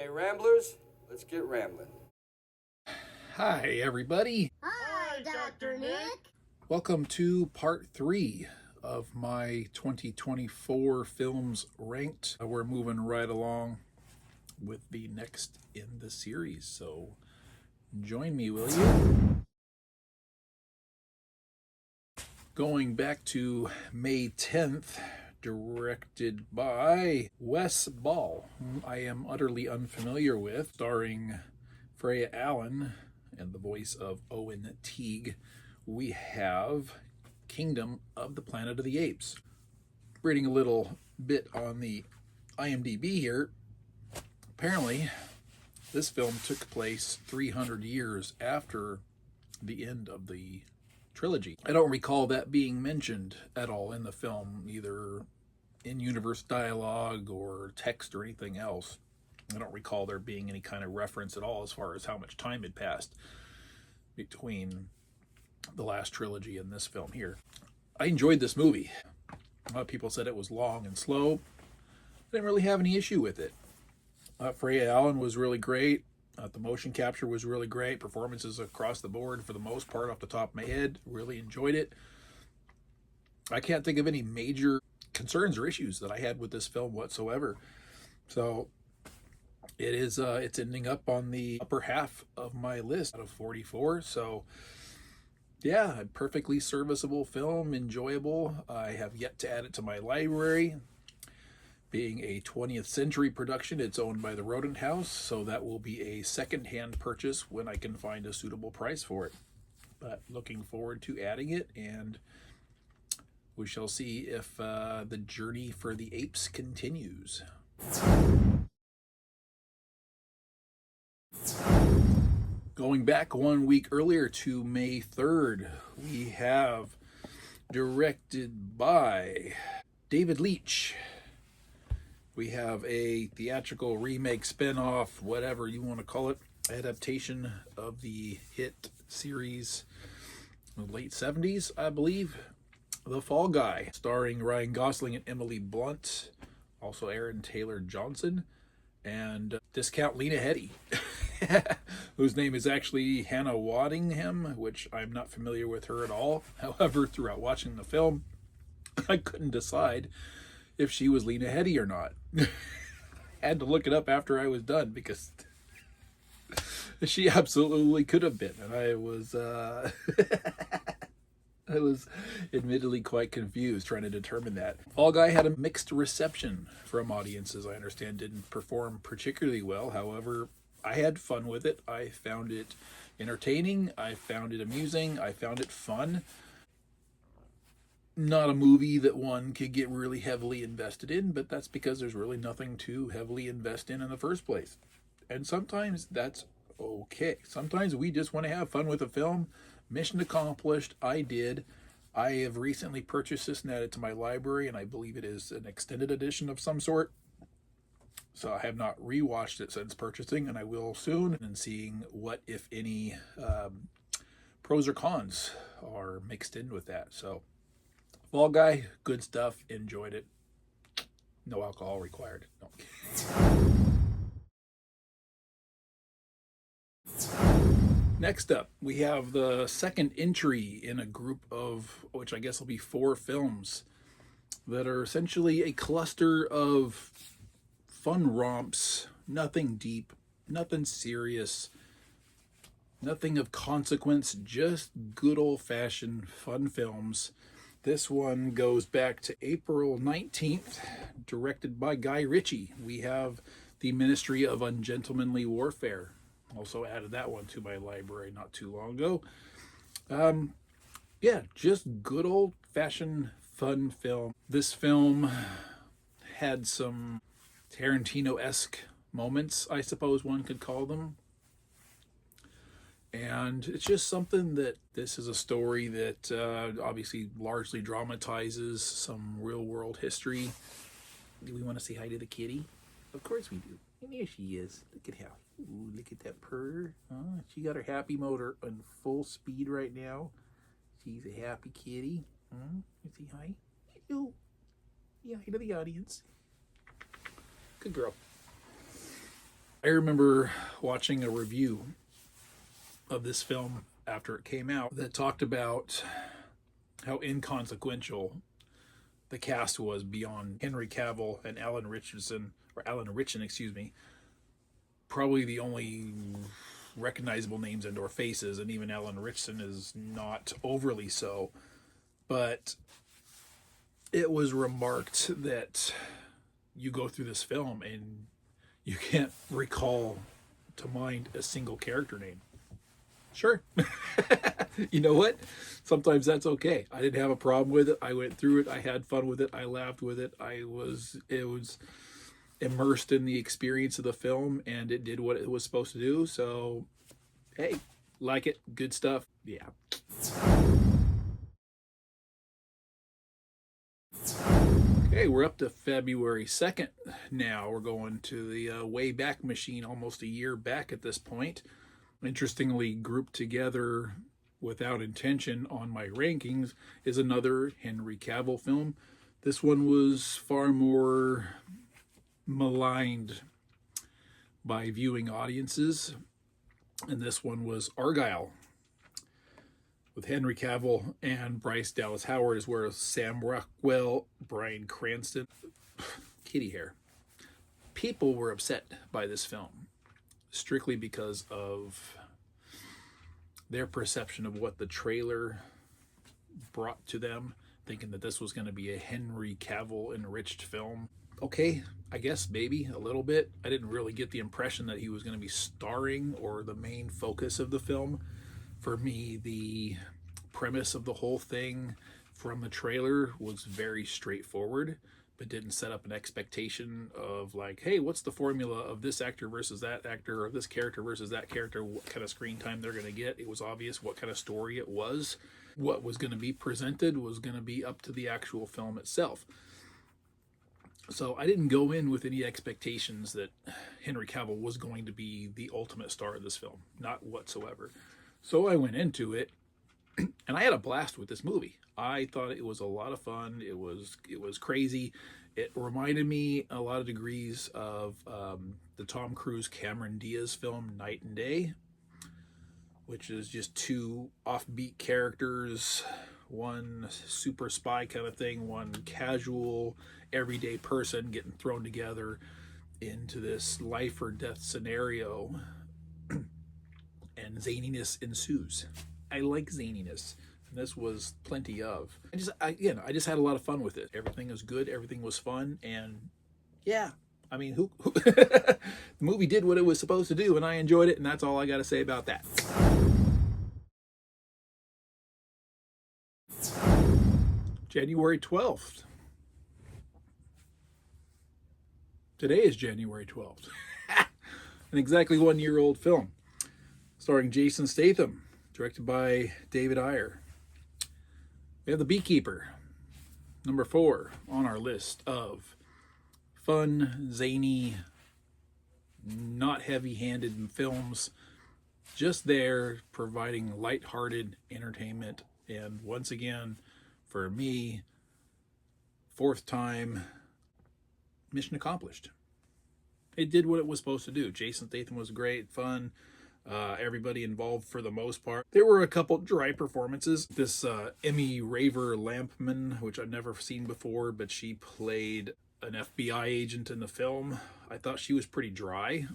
Okay, Ramblers, let's get rambling. Hi, everybody. Hi, Dr. Nick. Welcome to part 3 of my 2024 films ranked. We're moving right along with the next in the series, so join me, will you? Going back to May 10th, directed by Wes Ball, whom I am utterly unfamiliar with, starring Freya Allen and the voice of Owen Teague. We have Kingdom of the Planet of the Apes. Reading a little bit on the IMDb here, apparently this film took place 300 years after the end of the trilogy. I don't recall that being mentioned at all in the film, either in universe dialogue or text or anything else. I don't recall there being any kind of reference at all as far as how much time had passed between the last trilogy and this film here. I enjoyed this movie. A lot of people said it was long and slow. I didn't really have any issue with it. Freya Allen was really great. The motion capture was really great. Performances across the board, for the most part, off the top of my head. Really enjoyed it. I can't think of any major concerns or issues that I had with this film whatsoever. So it is it's ending up on the upper half of my list out of 44. So yeah, a perfectly serviceable film, enjoyable. I have yet to add it to my library. Being a 20th century production, it's owned by the Rodent House, so that will be a second-hand purchase when I can find a suitable price for it. But looking forward to adding it, and we shall see if the journey for the apes continues. Going back 1 week earlier to May 3rd, we have directed by David Leitch. We have a theatrical remake, spin-off, whatever you want to call it, adaptation of the hit series of the late 70s, I believe, The Fall Guy, starring Ryan Gosling and Emily Blunt, also Aaron Taylor Johnson, and discount Lena Headey, whose name is actually Hannah Waddingham, which I'm not familiar with her at all. However, throughout watching the film, I couldn't decide if she was Lena Headey or not. Had to look it up after I was done because she absolutely could have been, and I was I was admittedly quite confused trying to determine that. Fall Guy had a mixed reception from audiences. I understand didn't perform particularly well. However, I had fun with it. I found it entertaining. I found it amusing. I found it fun. Not a movie that one could get really heavily invested in, but that's because there's really nothing to heavily invest in the first place. And sometimes that's okay. Sometimes we just want to have fun with a film. Mission accomplished. I did. I have recently purchased this and added it to my library, and I believe it is an extended edition of some sort. So I have not rewatched it since purchasing, and I will soon, and seeing what, if any, pros or cons are mixed in with that. So Fall Guy, good stuff, enjoyed it. No alcohol required. No. Next up, we have the second entry in a group of, which I guess will be 4 films that are essentially a cluster of fun romps, nothing deep, nothing serious, nothing of consequence, just good old-fashioned fun films. This one goes back to April 19th, directed by Guy Ritchie. We have The Ministry of Ungentlemanly Warfare. Also added that one to my library not too long ago. Yeah, just good old-fashioned fun film. This film had some Tarantino-esque moments, I suppose one could call them. And it's just something that this is a story that obviously largely dramatizes some real world history. Do we want to say hi to the kitty? Of course we do. And there she is. Look at how. Ooh, look at that purr. She got her happy motor on full speed right now. She's a happy kitty. Say hi. Hello. Yeah, hi to the audience. Good girl. I remember watching a review of this film after it came out that talked about how inconsequential the cast was beyond Henry Cavill and Alan Ritchson, excuse me. Probably the only recognizable names and or faces, and even Alan Ritchson is not overly so. But it was remarked that you go through this film and you can't recall to mind a single character name. Sure. You know what? Sometimes that's okay. I didn't have a problem with it. I went through it. I had fun with it. I laughed with it. It was immersed in the experience of the film, and it did what it was supposed to do. So, hey, like it. Good stuff. Yeah. Okay, we're up to February 2nd now. We're going to the Wayback Machine, almost a year back at this point. Interestingly, grouped together without intention on my rankings is another Henry Cavill film. This one was far more maligned by viewing audiences, and this one was Argylle with Henry Cavill and Bryce Dallas Howard, as well as Sam Rockwell, Bryan Cranston. Kitty hair. People were upset by this film strictly because of their perception of what the trailer brought to them, thinking that this was going to be a Henry Cavill enriched film. Okay, I guess maybe a little bit. I didn't really get the impression that he was going to be starring or the main focus of the film. For me, the premise of the whole thing from the trailer was very straightforward, but didn't set up an expectation of like, hey, what's the formula of this actor versus that actor, or this character versus that character, what kind of screen time they're going to get. It was obvious what kind of story it was. What was going to be presented was going to be up to the actual film itself. So I didn't go in with any expectations that Henry Cavill was going to be the ultimate star of this film. Not whatsoever. So I went into it, and I had a blast with this movie. I thought it was a lot of fun. It was crazy. It reminded me a lot of degrees of the Tom Cruise Cameron Diaz film Night and Day, which is just two offbeat characters, one super spy kind of thing, one casual everyday person getting thrown together into this life or death scenario, and zaniness ensues. I like zaniness, and this was plenty of. I just had a lot of fun with it. Everything was good, everything was fun, and yeah, I mean, who the movie did what it was supposed to do, and I enjoyed it, and that's all I got to say about that. January 12th. Today is January 12th. An exactly 1 year old film starring Jason Statham, directed by David Ayer. We have The Beekeeper, number 4 on our list of fun, zany, not heavy-handed films, just there providing lighthearted entertainment. And once again, for me, 4th time, mission accomplished. It did what it was supposed to do. Jason Statham was great, fun. Everybody involved for the most part. There were a couple dry performances. This Emmy Raver Lampman, which I've never seen before, but she played an FBI agent in the film. I thought she was pretty dry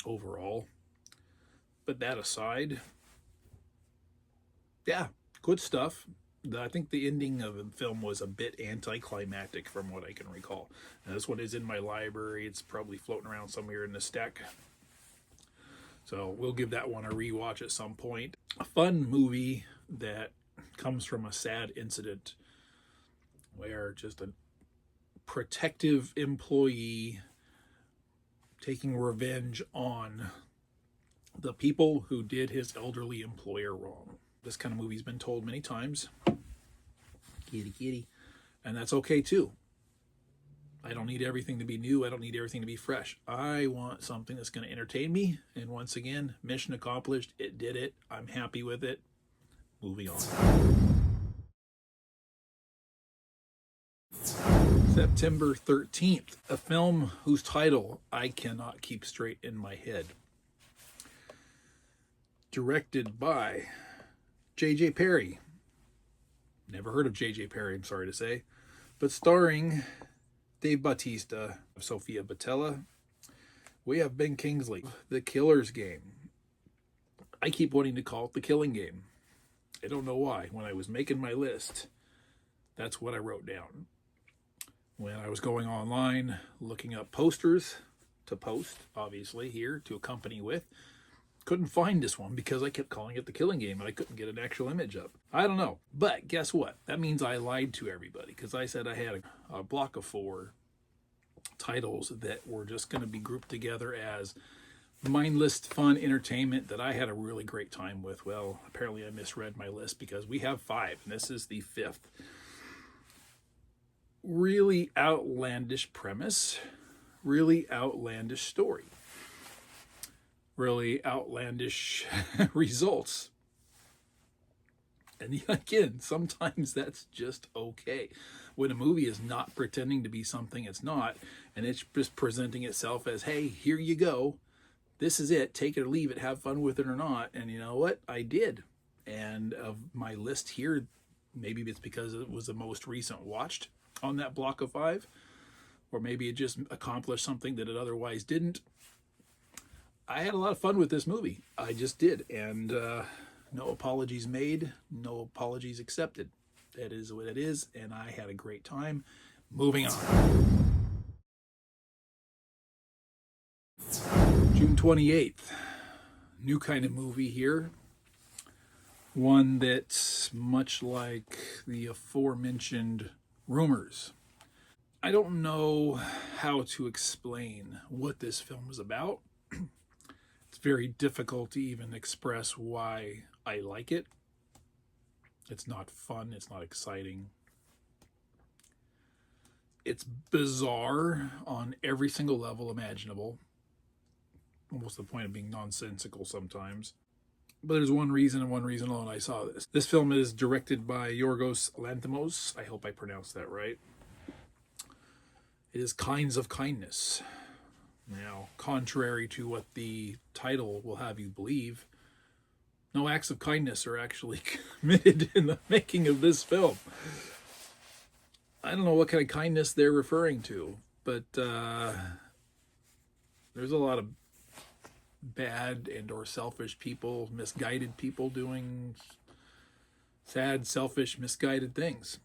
overall. But that aside, yeah, good stuff. I think the ending of the film was a bit anticlimactic from what I can recall. Now, this one is in my library. It's probably floating around somewhere in the stack. So we'll give that one a rewatch at some point. A fun movie that comes from a sad incident where just a protective employee taking revenge on the people who did his elderly employer wrong. This kind of movie's been told many times. Kitty, kitty. And that's okay too. I don't need everything to be new. I don't need everything to be fresh. I want something that's going to entertain me. And once again, mission accomplished. It did it. I'm happy with it. Moving on. September 13th, a film whose title I cannot keep straight in my head. Directed by J.J. Perry. Never heard of J.J. Perry, I'm sorry to say. But starring Dave Bautista, Sofia Boutella. We have Ben Kingsley. The Killer's Game. I keep wanting to call it The Killing Game. I don't know why. When I was making my list, that's what I wrote down. When I was going online, looking up posters to post, obviously, here to accompany with, couldn't find this one because I kept calling it The Killing Game and I couldn't get an actual image up. I don't know. But guess what? That means I lied to everybody because I said I had a block of 4 titles that were just going to be grouped together as mindless fun entertainment that I had a really great time with. Well, apparently I misread my list because we have 5 and this is the 5th. Really outlandish premise, really outlandish story, really outlandish results. And again, sometimes that's just okay. When a movie is not pretending to be something it's not, and it's just presenting itself as, hey, here you go. This is it. Take it or leave it. Have fun with it or not. And you know what? I did. And of my list here, maybe it's because it was the most recent watched on that block of 5, or maybe it just accomplished something that it otherwise didn't. I had a lot of fun with this movie. I just did. And no apologies made, no apologies accepted. That is what it is, and I had a great time. Moving on. June 28th. New kind of movie here. One that's much like the aforementioned Rumors. I don't know how to explain what this film is about. It's very difficult to even express why I like it. It's not fun. It's not exciting. It's bizarre on every single level imaginable. Almost to the point of being nonsensical sometimes. But there's one reason and one reason alone I saw this. This film is directed by Yorgos Lanthimos. I hope I pronounced that right. It is Kinds of Kindness. Now, contrary to what the title will have you believe, no acts of kindness are actually committed in the making of this film. I don't know what kind of kindness they're referring to, but there's a lot of bad and or selfish people, misguided people doing sad, selfish, misguided things.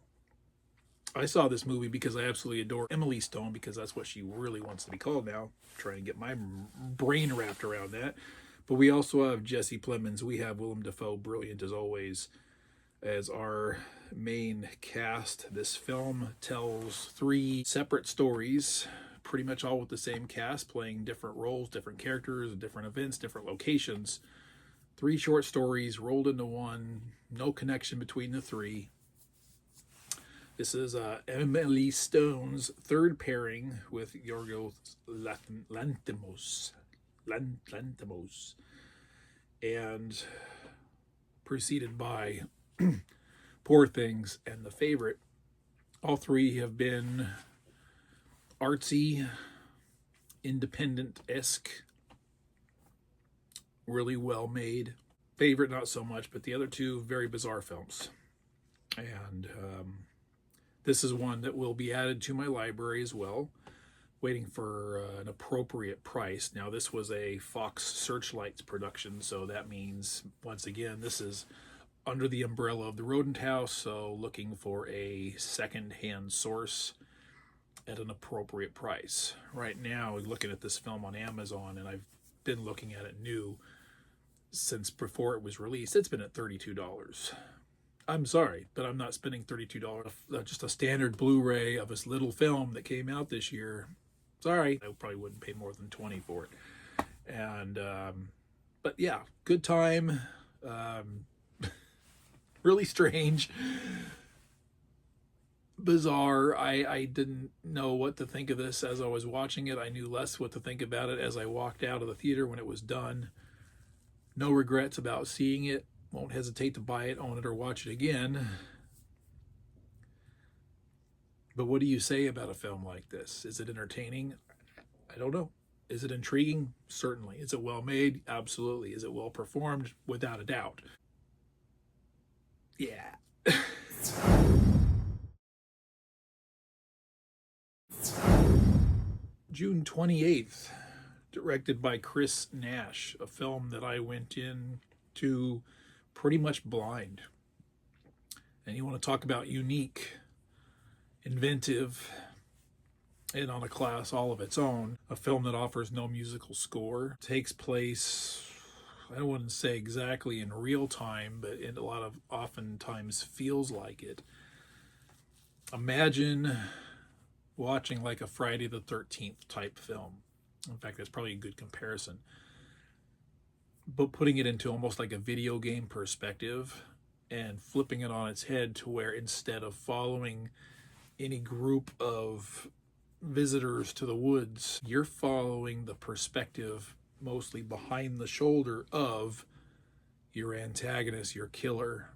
I saw this movie because I absolutely adore Emily Stone, because that's what she really wants to be called now. I'm trying to get my brain wrapped around that. But we also have Jesse Plemons. We have Willem Dafoe, brilliant as always, as our main cast. This film tells 3 separate stories, pretty much all with the same cast, playing different roles, different characters, different events, different locations. 3 short stories rolled into one, no connection between the 3. This is Emily Stone's 3rd pairing with Yorgos Lanthimos. And preceded by Poor Things and The Favorite. All 3 have been artsy, independent-esque, really well made. Favorite, not so much, but the other 2 very bizarre films. And this is one that will be added to my library as well, waiting for an appropriate price. Now, this was a Fox Searchlights production, so that means, once again, this is under the umbrella of the Rodent House, so looking for a second-hand source at an appropriate price. Right now, looking at this film on Amazon, and I've been looking at it new since before it was released, it's been at $32. I'm sorry, but I'm not spending $32 just a standard Blu-ray of this little film that came out this year. Sorry, I probably wouldn't pay more than $20 for it. And but yeah, good time. Really strange, bizarre. I didn't know what to think of this as I was watching it. I knew less what to think about it as I walked out of the theater when it was done. No regrets about seeing it. Won't hesitate to buy it, own it, or watch it again. But what do you say about a film like this? Is it entertaining? I don't know. Is it intriguing? Certainly. Is it well made? Absolutely. Is it well performed? Without a doubt. Yeah. June 28th, directed by Chris Nash, a film that I went in to pretty much blind. And you want to talk about unique, inventive, and on a class all of its own, a film that offers no musical score, takes place, I wouldn't say exactly in real time, but in a lot of oftentimes feels like it. Imagine watching like a Friday the 13th type film. In fact, that's probably a good comparison. But putting it into almost like a video game perspective and flipping it on its head to where instead of following any group of visitors to the woods, you're following the perspective mostly behind the shoulder of your antagonist, your killer,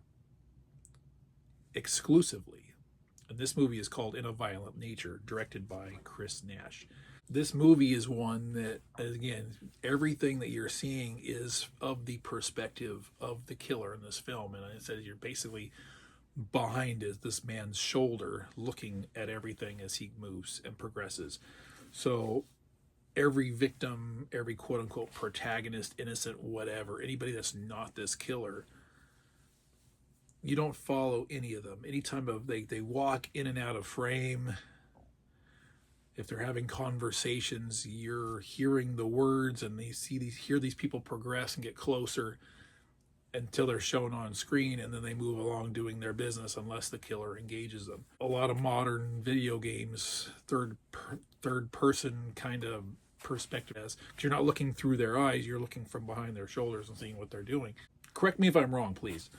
exclusively. And this movie is called In a Violent Nature, directed by Chris Nash. This movie is one that, again, everything that you're seeing is of the perspective of the killer in this film. And it says you're basically behind this man's shoulder looking at everything as he moves and progresses. So every victim, every quote unquote protagonist, innocent, whatever, anybody that's not this killer, you don't follow any of them. Anytime they walk in and out of frame, if they're having conversations, you're hearing the words and hear these people progress and get closer until they're shown on screen, and then they move along doing their business unless the killer engages them. A lot of modern video games, third person kind of perspective, because you're not looking through their eyes, you're looking from behind their shoulders and seeing what they're doing. Correct me if I'm wrong, please.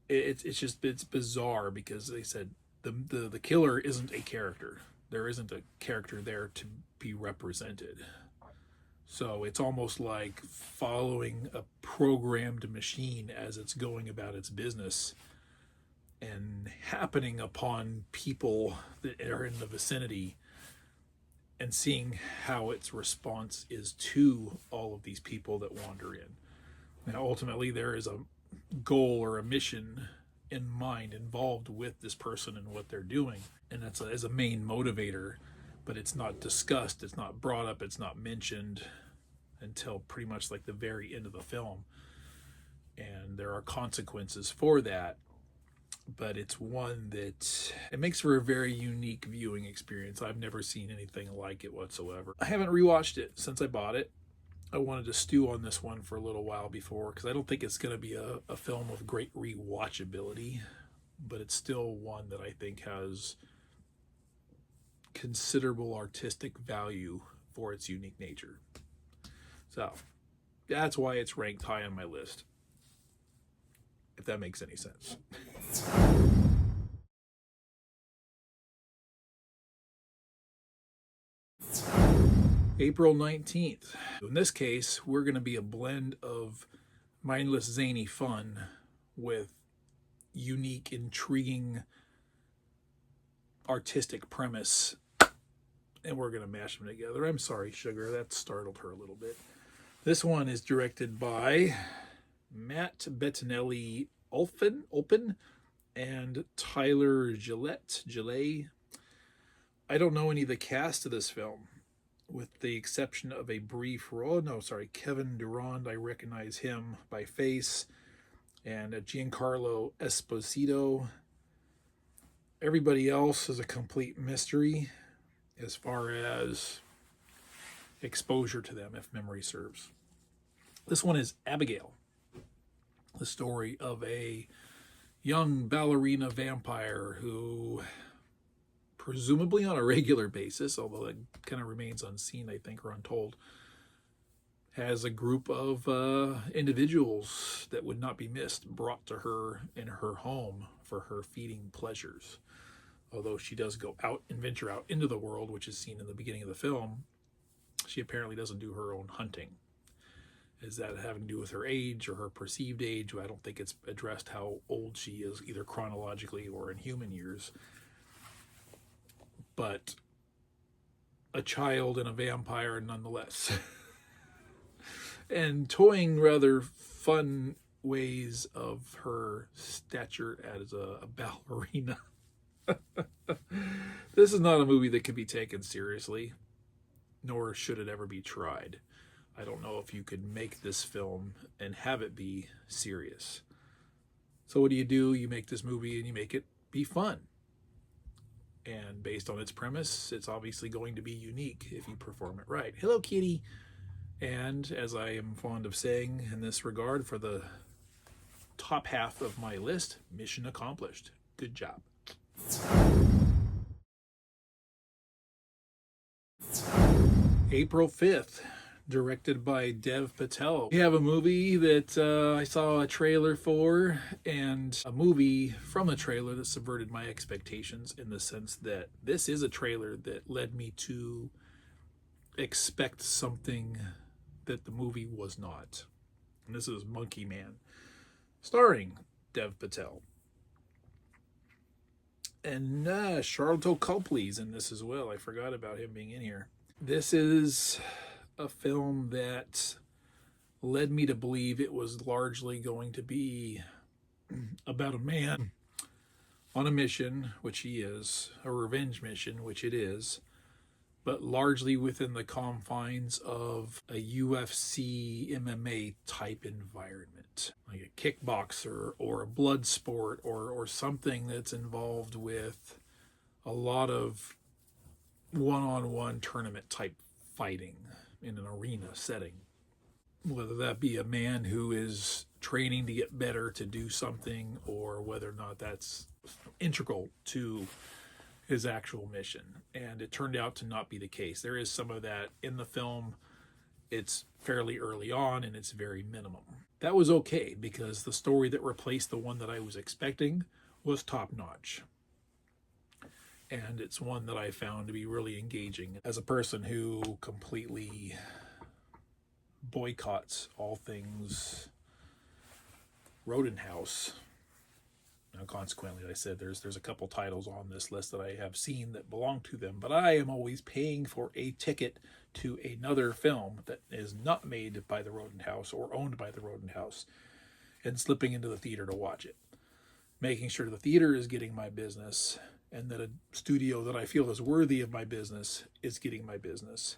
It's bizarre because they said the killer isn't a character. There isn't a character there to be represented. So it's almost like following a programmed machine as it's going about its business and happening upon people that are in the vicinity and seeing how its response is to all of these people that wander in. Now, ultimately, there is a goal or a mission in mind involved with this person and what they're doing, and that's as a main motivator, but it's not discussed, it's not brought up, it's not mentioned until pretty much like the very end of the film, and there are consequences for that. But it's one that it makes for a very unique viewing experience. I've never seen anything like it whatsoever. I haven't rewatched it since I bought it. I wanted to stew on this one for a little while before, because I don't think it's going to be a film of great rewatchability, but it's still one that I think has considerable artistic value for its unique nature. So that's why it's ranked high on my list, if that makes any sense. April 19th. In this case, we're going to be a blend of mindless, zany fun with unique, intriguing, artistic premise, and we're going to mash them together. I'm sorry, Sugar, that startled her a little bit. This one is directed by Matt Bettinelli Olpen and Tyler Gillette. I don't know any of the cast of this film, with the exception of a brief role. Kevin Durand, I recognize him by face, and Giancarlo Esposito. Everybody else is a complete mystery as far as exposure to them, if memory serves. This one is Abigail, the story of a young ballerina vampire who, presumably on a regular basis, although it kind of remains unseen, I think, or untold, has a group of individuals that would not be missed brought to her in her home for her feeding pleasures. Although she does go out and venture out into the world, which is seen in the beginning of the film, she apparently doesn't do her own hunting. Is that having to do with her age or her perceived age? I don't think it's addressed how old she is, either chronologically or in human years. but a child and a vampire nonetheless. And toying rather fun ways of her stature as a ballerina. This is not a movie that can be taken seriously, nor should it ever be tried. I don't know if you could make this film and have it be serious. So what do? You make this movie and you make it be fun. And based on its premise, it's obviously going to be unique if you perform it right. Hello, kitty. And as I am fond of saying in this regard, for the top half of my list, mission accomplished. Good job. April 5th, directed by Dev Patel. We have a movie that I saw a trailer for, and a movie from a trailer that subverted my expectations, in the sense that this is a trailer that led me to expect something that the movie was not. And this is Monkey Man, starring Dev Patel. And Charlton Copley's in this as well. I forgot about him being in here. This is a film that led me to believe it was largely going to be about a man on a mission, which he is, a revenge mission, which it is, but largely within the confines of a UFC MMA type environment, like a kickboxer or a blood sport or something that's involved with a lot of one-on-one tournament type fighting in an arena setting. Whether that be a man who is training to get better to do something, or whether or not that's integral to his actual mission. And it turned out to not be the case. There is some of that in the film. It's fairly early on and it's very minimum. That was okay, because the story that replaced the one that I was expecting was top notch. And it's one that I found to be really engaging. As a person who completely boycotts all things Rodenhouse, now consequently, I said there's a couple titles on this list that I have seen that belong to them, but I am always paying for a ticket to another film that is not made by the Rodenhouse or owned by the Rodenhouse, and slipping into the theater to watch it. Making sure the theater is getting my business, and that a studio that I feel is worthy of my business is getting my business,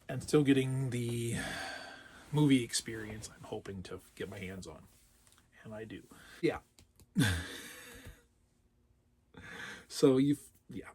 and still getting the movie experience I'm hoping to get my hands on. And I do. Yeah. So yeah.